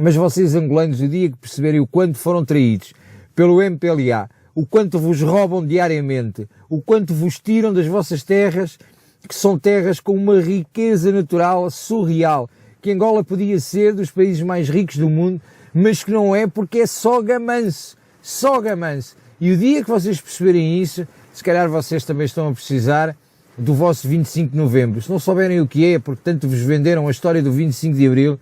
Mas vocês angolanos, o dia que perceberem o quanto foram traídos pelo MPLA, o quanto vos roubam diariamente, o quanto vos tiram das vossas terras, que são terras com uma riqueza natural surreal, que Angola podia ser dos países mais ricos do mundo, mas que não é, porque é só gamanço, só gamanço. E o dia que vocês perceberem isso, se calhar vocês também estão a precisar do vosso 25 de novembro. Se não souberem o que é, porque tanto vos venderam a história do 25 de abril,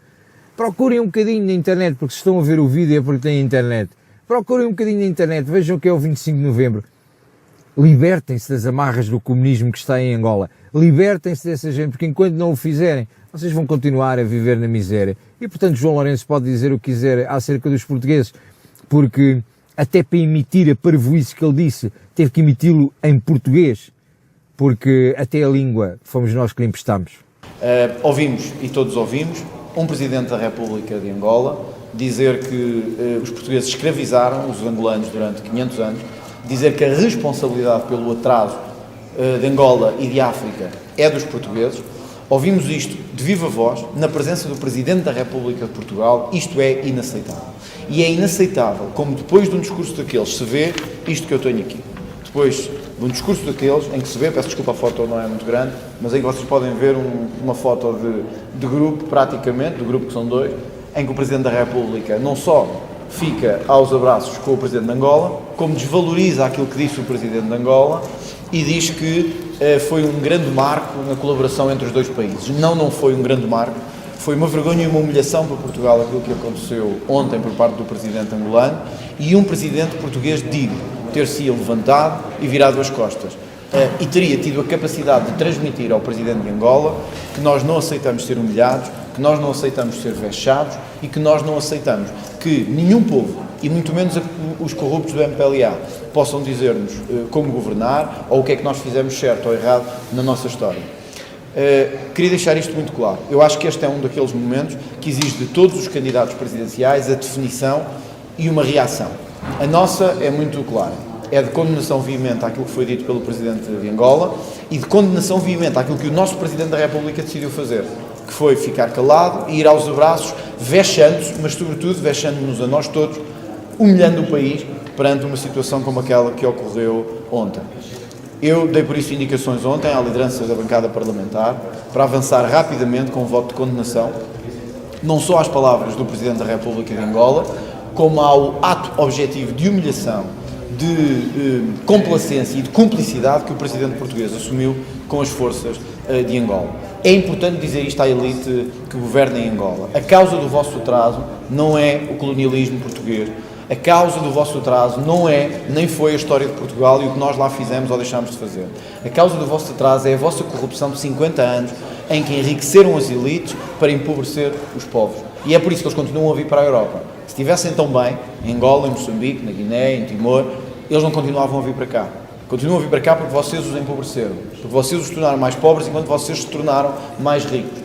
procurem um bocadinho na internet, porque se estão a ver o vídeo é porque têm internet. Procurem um bocadinho na internet, vejam o que é o 25 de novembro. Libertem-se das amarras do comunismo que está em Angola. Libertem-se dessa gente, porque enquanto não o fizerem, vocês vão continuar a viver na miséria. E, portanto, João Lourenço pode dizer o que quiser acerca dos portugueses, porque até para emitir a parvoíce que ele disse, teve que emiti-lo em português, porque até a língua fomos nós que lhe emprestamos. Ouvimos, e todos ouvimos, um Presidente da República de Angola dizer que os portugueses escravizaram os angolanos durante 500 anos, dizer que a responsabilidade pelo atraso de Angola e de África é dos portugueses. Ouvimos isto de viva voz, na presença do Presidente da República de Portugal. Isto é inaceitável. E é inaceitável como depois de um discurso daqueles se vê isto que eu tenho aqui. Depois de um discurso daqueles em que se vê, peço desculpa, a foto não é muito grande, mas em que vocês podem ver uma foto de grupo, praticamente, do grupo que são dois, em que o Presidente da República não só fica aos abraços com o Presidente de Angola, como desvaloriza aquilo que disse o Presidente de Angola e diz que foi um grande marco na colaboração entre os dois países. Não foi um grande marco, foi uma vergonha e uma humilhação para Portugal aquilo que aconteceu ontem por parte do Presidente angolano, e um Presidente português digno ter-se levantado e virado as costas. E teria tido a capacidade de transmitir ao Presidente de Angola que nós não aceitamos ser humilhados, que nós não aceitamos ser vexados e que nós não aceitamos que nenhum povo, e muito menos os corruptos do MPLA, possam dizer-nos como governar ou o que é que nós fizemos certo ou errado na nossa história. Queria deixar isto muito claro. Eu acho que este é um daqueles momentos que exige de todos os candidatos presidenciais a definição e uma reação. A nossa é muito clara. É de condenação veemente àquilo que foi dito pelo Presidente de Angola e de condenação veemente àquilo que o nosso Presidente da República decidiu fazer, que foi ficar calado e ir aos abraços, vexando-se, mas sobretudo vexando-nos a nós todos, humilhando o país perante uma situação como aquela que ocorreu ontem. Eu dei por isso indicações ontem à liderança da bancada parlamentar para avançar rapidamente com um voto de condenação, não só às palavras do Presidente da República de Angola, como ao ato objetivo de humilhação, de complacência e de cumplicidade que o Presidente português assumiu com as forças de Angola. É importante dizer isto à elite que governa em Angola. A causa do vosso atraso não é o colonialismo português. A causa do vosso atraso não é, nem foi a história de Portugal e o que nós lá fizemos ou deixámos de fazer. A causa do vosso atraso é a vossa corrupção de 50 anos em que enriqueceram as elites para empobrecer os povos. E é por isso que eles continuam a vir para a Europa. Se estivessem tão bem, em Angola, em Moçambique, na Guiné, em Timor, eles não continuavam a vir para cá. Continuam a vir para cá porque vocês os empobreceram, porque vocês os tornaram mais pobres enquanto vocês se tornaram mais ricos.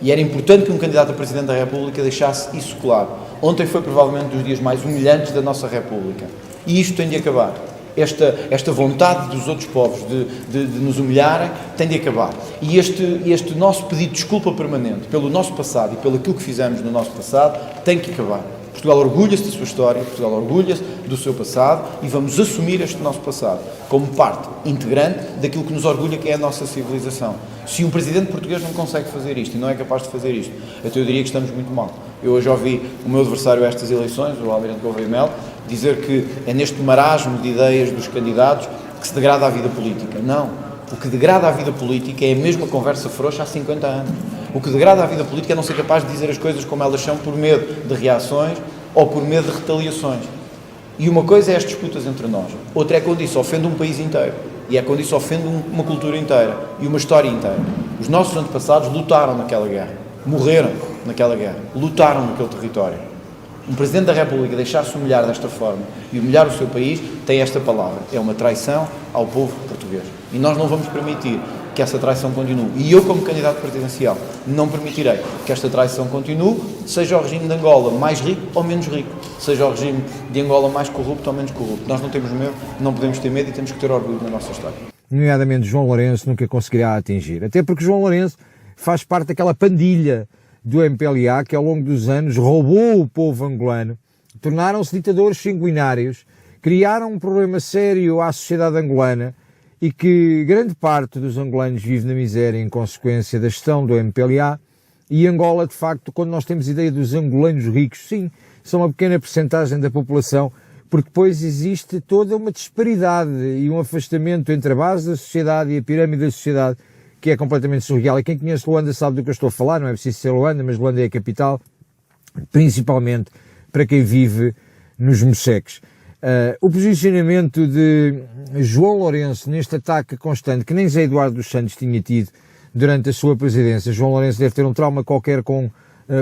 E era importante que um candidato a Presidente da República deixasse isso claro. Ontem foi provavelmente um dos dias mais humilhantes da nossa República. E isto tem de acabar. Esta vontade dos outros povos de nos humilharem tem de acabar. E este nosso pedido de desculpa permanente pelo nosso passado e pelo aquilo que fizemos no nosso passado tem que acabar. Portugal orgulha-se da sua história, Portugal orgulha-se do seu passado e vamos assumir este nosso passado como parte integrante daquilo que nos orgulha, que é a nossa civilização. Se um Presidente português não consegue fazer isto e não é capaz de fazer isto, então eu diria que estamos muito mal. Eu hoje ouvi o meu adversário a estas eleições, o Almirante Gouveia Melo, dizer que é neste marasmo de ideias dos candidatos que se degrada a vida política. Não. O que degrada a vida política é a mesma conversa frouxa há 50 anos. O que degrada a vida política é não ser capaz de dizer as coisas como elas são por medo de reações ou por medo de retaliações. E uma coisa é as disputas entre nós, outra é quando isso ofende um país inteiro. E é quando isso ofende uma cultura inteira e uma história inteira. Os nossos antepassados lutaram naquela guerra, morreram naquela guerra, lutaram naquele território. Um Presidente da República deixar-se humilhar desta forma e humilhar o seu país tem esta palavra, é uma traição ao povo português. E nós não vamos permitir que essa traição continue. E eu, como candidato presidencial, não permitirei que esta traição continue, seja o regime de Angola mais rico ou menos rico, seja o regime de Angola mais corrupto ou menos corrupto. Nós não temos medo, não podemos ter medo e temos que ter orgulho na nossa história. Nomeadamente João Lourenço nunca conseguirá atingir, até porque João Lourenço faz parte daquela pandilha do MPLA, que ao longo dos anos roubou o povo angolano, tornaram-se ditadores sanguinários, criaram um problema sério à sociedade angolana e que grande parte dos angolanos vive na miséria em consequência da gestão do MPLA. E Angola, de facto, quando nós temos ideia dos angolanos ricos, sim, são uma pequena percentagem da população, porque depois existe toda uma disparidade e um afastamento entre a base da sociedade e a pirâmide da sociedade, que é completamente surreal. E quem conhece Luanda sabe do que eu estou a falar, não é preciso ser Luanda, mas Luanda é a capital, principalmente para quem vive nos Moceques. O posicionamento de João Lourenço neste ataque constante, que nem Zé Eduardo dos Santos tinha tido durante a sua presidência. João Lourenço deve ter um trauma qualquer com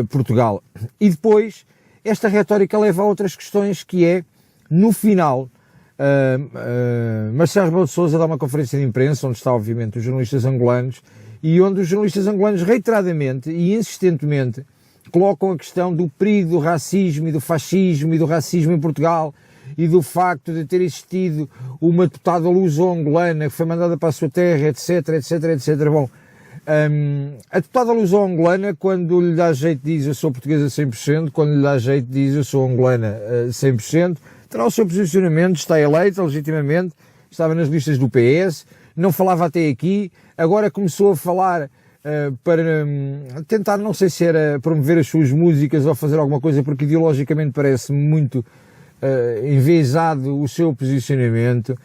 Portugal. E depois, esta retórica leva a outras questões, que é, no final, Marcelo Rebelo de Sousa dá uma conferência de imprensa, onde está, obviamente, os jornalistas angolanos, e onde os jornalistas angolanos, reiteradamente e insistentemente, colocam a questão do perigo do racismo e do fascismo e do racismo em Portugal, e do facto de ter existido uma deputada luso-angolana que foi mandada para a sua terra, etc, etc, etc. Bom, a deputada luso-angolana, quando lhe dá jeito, diz eu sou portuguesa 100%, quando lhe dá jeito, diz eu sou angolana 100%, terá o seu posicionamento, está eleita legitimamente, estava nas listas do PS, não falava até aqui, agora começou a falar para tentar, não sei se era promover as suas músicas ou fazer alguma coisa, porque ideologicamente parece muito enviesado o seu posicionamento.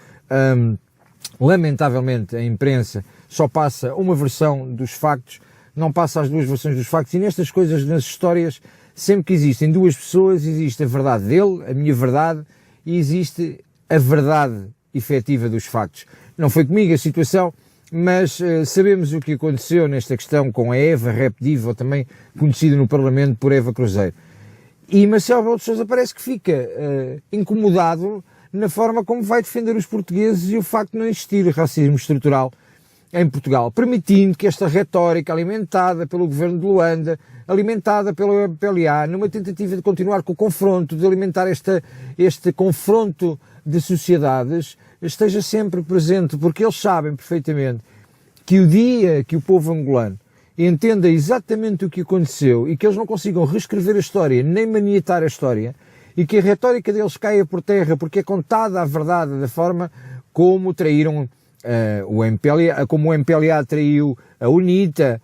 Lamentavelmente a imprensa só passa uma versão dos factos, não passa as duas versões dos factos, e nestas coisas, nas histórias, sempre que existem duas pessoas, existe a verdade dele, a minha verdade, e existe a verdade efetiva dos factos. Não foi comigo a situação, mas sabemos o que aconteceu nesta questão com a Eva Rap Diva, também conhecida no Parlamento por Eva Cruzeiro. E Marcelo Rebelo de Sousa parece que fica incomodado na forma como vai defender os portugueses e o facto de não existir racismo estrutural em Portugal, permitindo que esta retórica alimentada pelo governo de Luanda, alimentada pelo MPLA, numa tentativa de continuar com o confronto, de alimentar este confronto de sociedades, esteja sempre presente, porque eles sabem perfeitamente que o dia que o povo angolano entenda exatamente o que aconteceu e que eles não consigam reescrever a história, nem maniatar a história, e que a retórica deles caia por terra porque é contada a verdade da forma como traíram o MPLA, como o MPLA traiu a UNITA,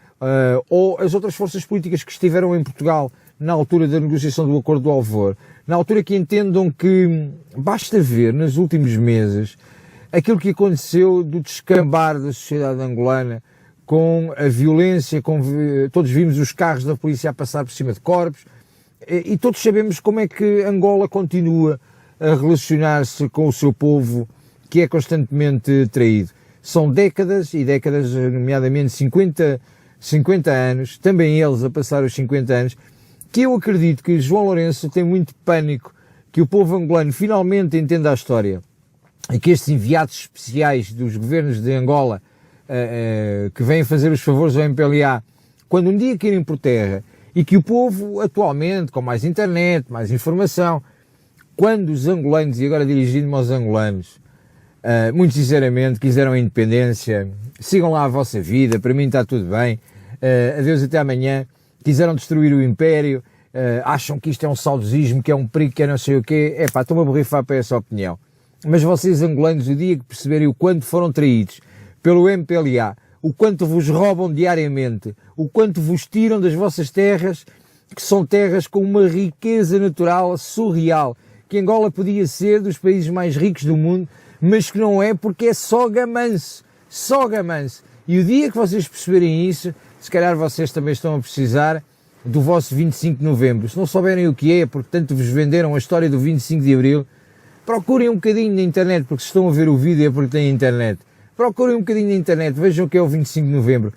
ou as outras forças políticas que estiveram em Portugal na altura da negociação do Acordo do Alvor, na altura que entendam que basta ver nos últimos meses aquilo que aconteceu do descambar da sociedade angolana, com a violência, todos vimos os carros da polícia a passar por cima de corpos, e todos sabemos como é que Angola continua a relacionar-se com o seu povo, que é constantemente traído. São décadas e décadas, nomeadamente 50 anos, também eles a passar os 50 anos, que eu acredito que João Lourenço tem muito pânico que o povo angolano finalmente entenda a história, e que estes enviados especiais dos governos de Angola, que vêm fazer os favores ao MPLA, quando um dia querem por terra, e que o povo atualmente, com mais internet, mais informação, quando os angolanos, e agora dirigindo-me aos angolanos, muito sinceramente quiseram a independência, sigam lá a vossa vida, para mim está tudo bem, adeus até amanhã, quiseram destruir o império, acham que isto é um saudosismo, que é um perigo, que é não sei o quê, estou-me a borrifar para essa opinião. Mas vocês angolanos, o dia que perceberem o quanto foram traídos pelo MPLA, o quanto vos roubam diariamente, o quanto vos tiram das vossas terras, que são terras com uma riqueza natural surreal, que Angola podia ser dos países mais ricos do mundo, mas que não é, porque é só gamanço. E o dia que vocês perceberem isso, se calhar vocês também estão a precisar do vosso 25 de novembro. Se não souberem o que é, porque tanto vos venderam a história do 25 de abril, procurem um bocadinho na internet, porque se estão a ver o vídeo é porque têm internet. Procurem um bocadinho na internet, vejam o que é o 25 de novembro.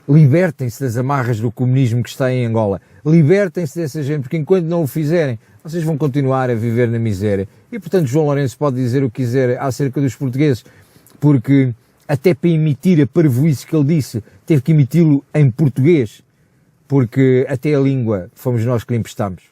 Libertem-se das amarras do comunismo que está em Angola. Libertem-se dessa gente, porque enquanto não o fizerem, vocês vão continuar a viver na miséria. E, portanto, João Lourenço pode dizer o que quiser acerca dos portugueses, porque até para emitir a parvoíce que ele disse, teve que emiti-lo em português, porque até a língua fomos nós que lhe emprestamos.